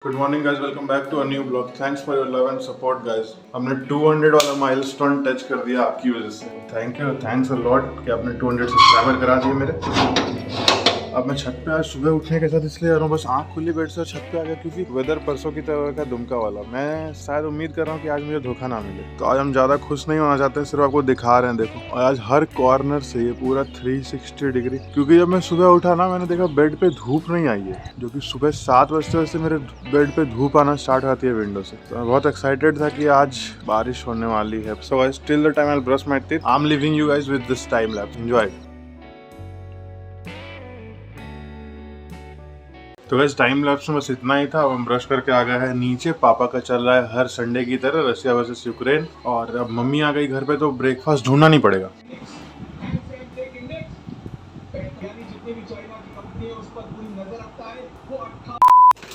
Good morning guys, welcome back to a new blog. Thanks for your love and support guys. हमने 200 वाला milestone touch कर दिया आपकी वजह से। Thank you, thanks a lot कि आपने 200 सब्सक्राइबर करा दिए मेरे। अब मैं छत पे आज सुबह उठने के साथ इसलिए आ रहा हूँ, बस आँख खुली बेड से छत पे आ गया क्योंकि वेदर परसों की तरह का दुमका वाला। मैं शायद उम्मीद कर रहा हूँ कि आज मुझे धोखा ना मिले, तो आज हम ज़्यादा खुश नहीं होना चाहते हैं, सिर्फ आपको दिखा रहे हैं। देखो, और आज हर कॉर्नर से ये पूरा 360 डिग्री, क्योंकि जब मैं सुबह उठा ना, मैंने देखा बेड पे धूप नहीं आई है, जो कि सुबह 7 बजते से मेरे बेड पे धूप आना स्टार्ट होती है विंडो से। तो मैं बहुत एक्साइटेड था कि आज बारिश होने वाली है। So guys, till the time I will brush my teeth, I am leaving you guys with this time lapse. Enjoy. तो वैसे टाइम लैप्स में बस इतना ही था। अब हम ब्रश करके आ गए हैं नीचे। पापा का चल रहा है हर संडे की तरह रशिया वर्सेस यूक्रेन, और अब मम्मी आ गई घर पे तो ब्रेकफास्ट ढूंढना नहीं पड़ेगा।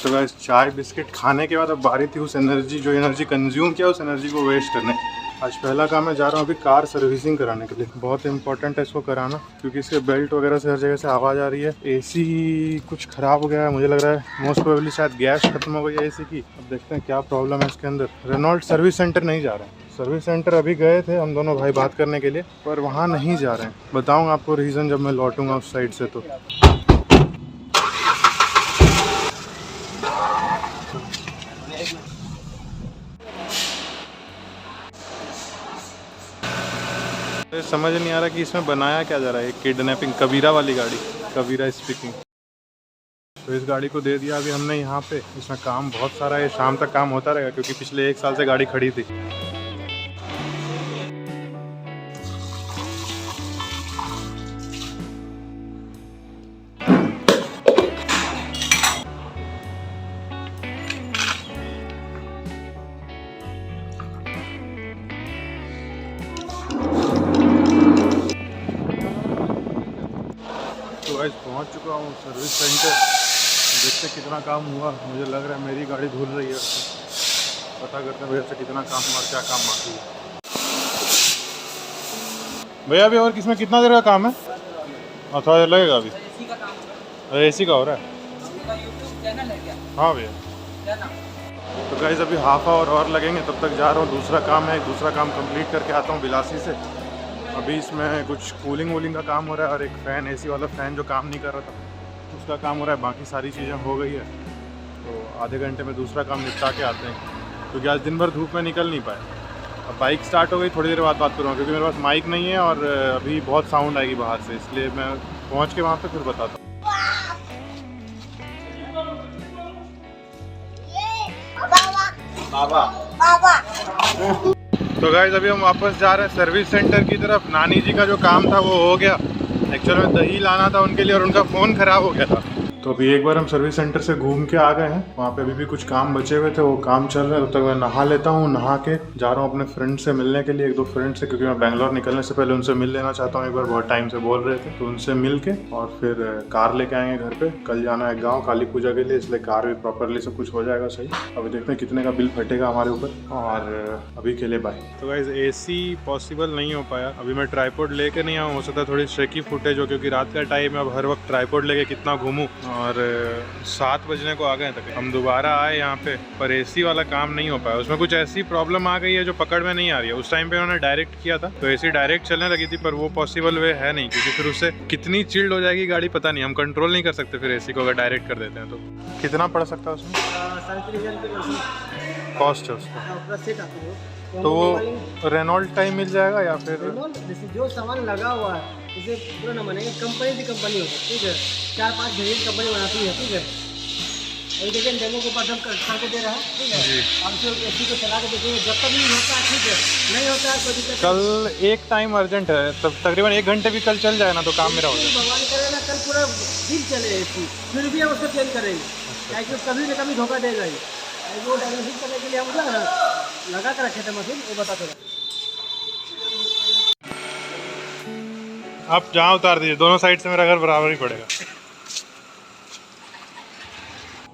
तो गाइस, चाय बिस्किट खाने के बाद अब बारी थी उस एनर्जी कंज्यूम किया, उस एनर्जी को वेस्ट करने। आज पहला काम मैं जा रहा हूँ अभी कार सर्विसिंग कराने के लिए। बहुत इंपॉर्टेंट है इसको कराना, क्योंकि इसके बेल्ट वगैरह से हर जगह से आवाज़ आ रही है। एसी कुछ ख़राब हो गया है, मुझे लग रहा है मोस्ट प्रोबेबली शायद गैस खत्म हो गई है एसी की। अब देखते हैं क्या प्रॉब्लम है इसके अंदर। रेनॉल्ट सर्विस सेंटर नहीं जा रहे हैं। सर्विस सेंटर अभी गए थे हम दोनों भाई बात करने के लिए, पर वहाँ नहीं जा रहे हैं। बताऊँगा आपको रीज़न जब मैं लौटूंगा उस साइड से। तो समझ नहीं आ रहा कि इसमें बनाया क्या जा रहा है। किडनैपिंग, कबीरा वाली गाड़ी, कबीरा स्पीकिंग। तो इस गाड़ी को दे दिया अभी हमने यहाँ पे। इसमें काम बहुत सारा है, शाम तक काम होता रहेगा, क्योंकि पिछले 1 साल से गाड़ी खड़ी थी। तो आज पहुँच चुका हूँ सर्विस सेंटर। देखते कितना काम हुआ। मुझे लग रहा है मेरी गाड़ी धुल रही है। पता करते हैं भैया से कितना काम हुआ और क्या काम बाकी है। भैया अभी और किसमें कितना देर का काम है? और थोड़ा देर लगेगा अभी। अरे एसी का हो रहा है? हाँ भैया। तो गाइस, अभी हाफ आवर और लगेंगे, तब तक जा रहा हूँ। दूसरा काम है, दूसरा काम कंप्लीट करके आता हूँ बिलासी से। अभी इसमें कुछ कूलिंग वूलिंग का काम हो रहा है, और एक फ़ैन, एसी वाला फ़ैन जो काम नहीं कर रहा था उसका काम हो रहा है। बाकी सारी चीज़ें हो गई है, तो आधे घंटे में दूसरा काम निपटा के आते हैं, क्योंकि आज दिन भर धूप में निकल नहीं पाए। अब बाइक स्टार्ट हो गई, थोड़ी देर बाद बात करूँगा, क्योंकि मेरे पास माइक नहीं है और अभी बहुत साउंड आएगी बाहर से, इसलिए मैं पहुँच के वहाँ पर फिर बताता हूँ। तो गाइस, अभी हम वापस जा रहे हैं सर्विस सेंटर की तरफ। नानी जी का जो काम था वो हो गया। एक्चुअल में दही लाना था उनके लिए, और उनका फ़ोन ख़राब हो गया था। तो अभी एक बार हम सर्विस सेंटर से घूम के आ गए हैं। वहाँ पे अभी भी कुछ काम बचे हुए थे, वो काम चल रहा है। तब तक मैं नहा लेता हूँ। नहा के जा रहा हूँ अपने फ्रेंड से मिलने के लिए, 1-2 फ्रेंड से, क्योंकि मैं बैंगलोर निकलने से पहले उनसे मिल लेना चाहता हूँ एक बार। बहुत टाइम से बोल रहे थे, तो उनसे मिल के और फिर कार लेके आएंगे घर पे। कल जाना है गाँव काली पूजा के लिए, इसलिए कार भी प्रॉपरली सब कुछ हो जाएगा सही। अभी देखते हैं कितने का बिल फटेगा हमारे ऊपर, और अभी के लिए बाय। तो गाइस, एसी पॉसिबल नहीं हो पाया। अभी मैं ट्राईपोड लेके नहीं आऊँ, हो सकता है थोड़ी शेकी फुटेज हो, क्योंकि रात का टाइम है। अब हर वक्त ट्राईपोड लेके कितना घूमूं। और 7 बजने को आ गए तक हम दोबारा आए यहाँ पे, पर एसी वाला काम नहीं हो पाया। उसमें कुछ ऐसी प्रॉब्लम आ गई है जो पकड़ में नहीं आ रही है। उस टाइम पे उन्होंने डायरेक्ट किया था तो एसी डायरेक्ट चलने लगी थी, पर वो पॉसिबल वे है नहीं, क्योंकि फिर उससे कितनी चिल्ड हो जाएगी गाड़ी पता नहीं। हम कंट्रोल नहीं कर सकते फिर एसी को अगर डायरेक्ट कर देते हैं तो। कितना पड़ सकता है उसमें? कॉस्ट है उसका? तो वो रेनॉल्ट टाइम मिल जाएगा या फिर जो सामान लगा हुआ है इसे पूरा ना बनेगा। कंपनी की कंपनी होगा, ठीक है। 4-5 घंटे कंपनी बनाती है, ठीक है। अभी देखिए डेमो के ऊपर खा के दे रहा है, ठीक है। आप फिर एसी को चला के देखिए, जब तक नहीं होता है ठीक है, नहीं होता है कोई दिक्कत। कल एक टाइम अर्जेंट है, तब तकरीबन 1 घंटे भी कल चल जाए ना तो काम मेरा हो जाए। भगवान करे ना कल पूरा दिन चले एसी, फिर भी हम उसको चेंज करेंगे, ताकि कभी न कभी धोखा देगा ही। वो डायग्नोसिस करने के लिए हम लगा कर रखे थे मशीन, वो बताते रहे। आप जहाँ उतार दीजिए, दोनों साइड से मेरा घर बराबर ही पड़ेगा।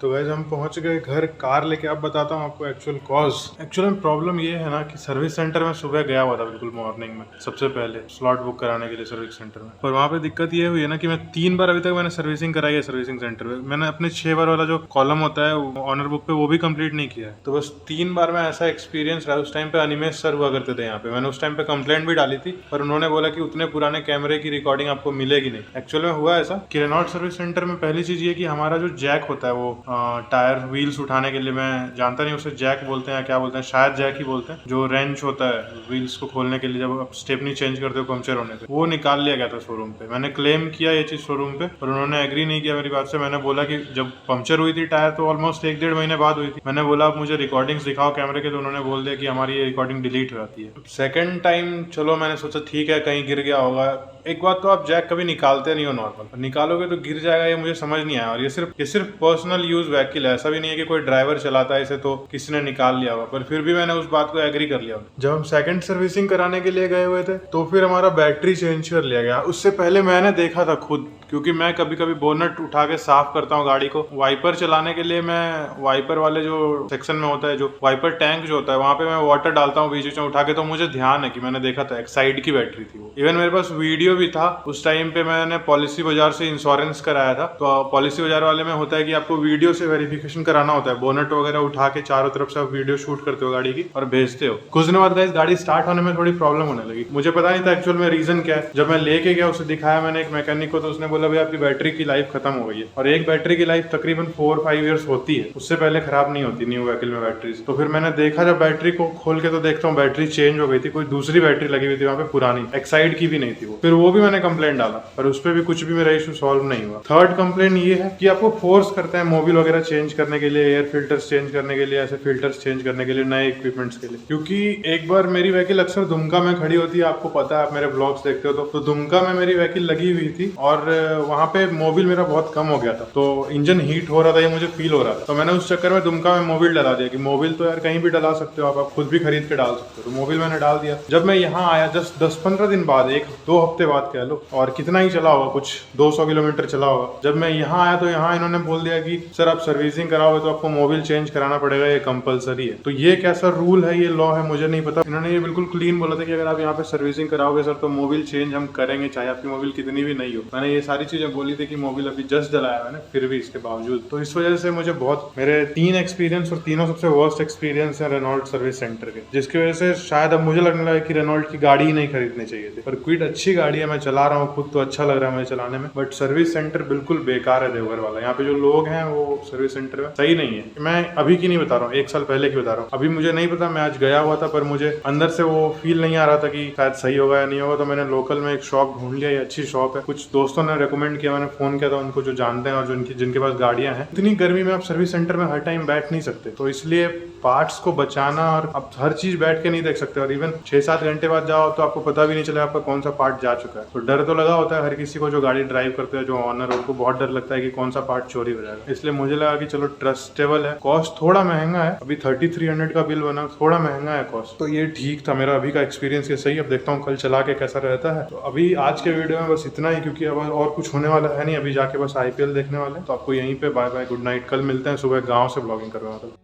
तो गाइस हम पहुंच गए घर, कार लेके। अब बताता हूँ आपको एक्चुअल कॉज। एक्चुअल प्रॉब्लम ये है ना कि सर्विस सेंटर में सुबह गया हुआ था बिल्कुल मॉर्निंग में, सबसे पहले स्लॉट बुक कराने के लिए सर्विस सेंटर में। पर वहाँ पे दिक्कत ये हुई है ना कि मैं 3 बार अभी तक मैंने सर्विसिंग कराई है सर्विसिंग सेंटर में। मैंने अपने 6 बार वाला जो कॉलम होता है ऑनर बुक पे वो भी कंप्लीट नहीं किया है। तो बस 3 बार में ऐसा एक्सपीरियंस रहा। उस टाइम पे अनिमेश सर हुआ करते थे यहाँ पे। मैंने उस टाइम पे कंप्लेंट भी डाली थी, पर उन्होंने बोला कि उतने पुराने कैमरे की रिकॉर्डिंग आपको मिलेगी नहीं। एक्चुअल में हुआ ऐसा कि रेनॉल्ट सर्विस सेंटर में पहली चीज ये कि हमारा जो जैक होता है वो टायर व्हील्स उठाने के लिए, मैं जानता नहीं उसे जैक बोलते हैं क्या बोलते हैं, शायद जैक ही बोलते हैं, जो रेंच होता है व्हील्स को खोलने के लिए जब आप स्टेपनी चेंज करते हो पंक्चर होने पे, वो निकाल लिया गया था शोरूम पे। मैंने क्लेम किया ये चीज शोरूम पे, पर उन्होंने एग्री नहीं किया मेरी बात से। मैंने बोला कि जब पंक्चर हुई थी टायर तो ऑलमोस्ट 1-1.5 महीने बाद हुई थी। मैंने बोला आप मुझे रिकॉर्डिंग्स दिखाओ कैमरे के, तो उन्होंने बोल दिया कि हमारी ये रिकॉर्डिंग डिलीट हो जाती है। सेकंड टाइम चलो मैंने सोचा ठीक है कहीं गिर गया होगा। एक बात तो आप जैक कभी निकालते नहीं हो नॉर्मल, निकालोगे तो गिर जाएगा, ये मुझे समझ नहीं आया। और ये सिर्फ पर्सनल यूज व्हीकल है, ऐसा भी नहीं है कि कोई ड्राइवर चलाता है इसे तो किसी ने निकाल लिया होगा। पर फिर भी मैंने उस बात को एग्री कर लिया। जब हम सेकंड सर्विसिंग कराने के लिए गए हुए थे तो फिर हमारा बैटरी चेंज कर लिया गया। उससे पहले मैंने देखा था खुद, क्योंकि मैं कभी कभी बोनट उठा के साफ करता हूँ गाड़ी को। वाइपर चलाने के लिए मैं वाइपर वाले जो सेक्शन में होता है, जो वाइपर टैंक जो होता है, वहां पे मैं वाटर डालता हूँ बीच बीच में उठा के। तो मुझे ध्यान है कि मैंने देखा था एक साइड की बैटरी थी वो। इवन मेरे पास वीडियो भी था। उस टाइम पे मैंने पॉलिसी बाजार से इंश्योरेंस कराया था। तो पॉलिसी बाजार वाले में होता है कि आपको वीडियो से वेरिफिकेशन कराना होता है। बोनट वगैरह उठा के चारों तरफ से आप वीडियो शूट करते हो गाड़ी की और भेजते हो। कुछ दिनों बाद गाइस गाड़ी स्टार्ट होने में थोड़ी प्रॉब्लम होने लगी। मुझे पता नहीं था एक्चुअल में रीजन क्या है। जब मैं लेके गया उसे दिखाया मैंने एक मैकेनिक को, तो उसने बोला भाई आपकी बैटरी की लाइफ खत्म हो गई है। और एक बैटरी की लाइफ तकरीबन 4-5 ईयर्स होती है, उससे पहले खराब नहीं होती न्यू व्हीकल में बैटरी। तो फिर मैंने देखा जब बैटरी को खोल के तो देखता हूँ बैटरी चेंज हो गई थी, कोई दूसरी बैटरी लगी हुई थी वहाँ पे पुरानी, एक्साइड की भी नहीं थी वो। फिर वो भी मैंने कंप्लेंट डाला, पर उस पर भी कुछ भी मेरा इशू सॉल्व नहीं हुआ। थर्ड कंप्लेंट ये है कि आपको फोर्स करते हैं मोबिल वगैरह चेंज करने के लिए, एयर फिल्टर्स चेंज करने के लिए, ऐसे फिल्टर्स चेंज करने के लिए, नए इक्विपमेंट्स के लिए। क्योंकि एक बार मेरी व्हीकल अक्सर दुमका में खड़ी होती है, आपको पता है, आप मेरे ब्लॉग्स देखते हो तो दुमका में मेरी व्हीकल लगी हुई थी और वहाँ पे मोबिल मेरा बहुत कम हो गया था। तो इंजन हीट हो रहा था, ये मुझे फील हो रहा था। तो मैंने उस चक्कर में दुमका में मोबिल डला दिया कि मोबिल तो यार कहीं भी डला सकते हो आप खुद भी खरीद के डाल सकते हो। तो मोबिल मैंने डाल दिया। जब मैं यहाँ आया जस्ट 10-15 दिन बाद, 1-2 हफ्ते बाद कह लो, और कितना ही चला होगा, कुछ 200 किलोमीटर चला होगा। जब मैं यहाँ आया तो यहाँ इन्होंने बोल दिया कि सर आप सर्विसिंग कराओगे तो आपको मोबिल चेंज कराना पड़ेगा, ये कंपलसरी है। तो ये कैसा रूल है, ये लॉ है, मुझे नहीं पता। इन्होंने ये बिल्कुल क्लीन बोला था कि अगर आप यहाँ पे सर्विसिंग कराओगे सर तो मोबिल चेंज हम करेंगे, चाहे आपकी मोबिल कितनी भी नहीं हो। मैंने ये सारी चीजें बोली थी कि मोबिल अभी जस्ट डलाया मैंने, फिर भी इसके बावजूद। तो इस वजह से मुझे बहुत, मेरे 3 एक्सपीरियंस और तीनों सबसे वर्स्ट एक्सपीरियंस है रेनॉल्ट सर्विस सेंटर के, जिसकी वजह से शायद अब मुझे लगने लगा कि रेनॉल्ट की गाड़ी ही नहीं खरीदनी चाहिए थी। पर क्विड अच्छी गाड़ी है, मैं चला रहा हूँ खुद, तो अच्छा लग रहा है मुझे चलाने में। बट सर्विस सेंटर बिल्कुल बेकार है देवघर वाला। यहाँ पे जो लोग हैं वो सर्विस सेंटर में सही नहीं है। मैं अभी की नहीं बता रहा हूँ, 1 साल पहले की बता रहा हूँ। अभी मुझे नहीं पता, मैं आज गया हुआ था पर मुझे अंदर से वो फील नहीं आ रहा था कि शायद सही होगा या नहीं होगा। तो मैंने लोकल में एक शॉप ढूंढ लिया, ये अच्छी शॉप है। कुछ दोस्तों ने रेकमेंड किया, मैंने फोन किया था उनको जो जानते हैं और जिनके पास गाड़ियां हैं। इतनी गर्मी में आप सर्विस सेंटर में हर टाइम बैठ नहीं सकते, तो इसलिए पार्ट्स को बचाना, और आप हर चीज बैठ के नहीं देख सकते। और इवन 6-7 घंटे बाद जाओ तो आपको पता भी नहीं चलेगा आपका कौन सा पार्ट जा चुका है। तो डर तो लगा होता है हर किसी को, जो गाड़ी ड्राइव करते हैं, जो ऑनर, उनको बहुत डर लगता है कि कौन सा पार्ट चोरी हो जाएगा। इसलिए मुझे लगा कि चलो ट्रस्टेबल है। कॉस्ट थोड़ा महंगा है, अभी 3300 का बिल बना, थोड़ा महंगा है कॉस्ट, तो ये ठीक था। मेरा अभी का एक्सपीरियंस ये सही। अब देखता हूँ कल चला के कैसा रहता है। तो अभी आज के वीडियो में बस इतना ही, क्योंकि अब और कुछ होने वाला है नहीं। अभी जाके बस IPL देखने वाले, तो आपको यहीं पे बाय बाय, गुड नाइट। कल मिलते हैं सुबह, गाँव से ब्लॉगिंग करवाता हूँ।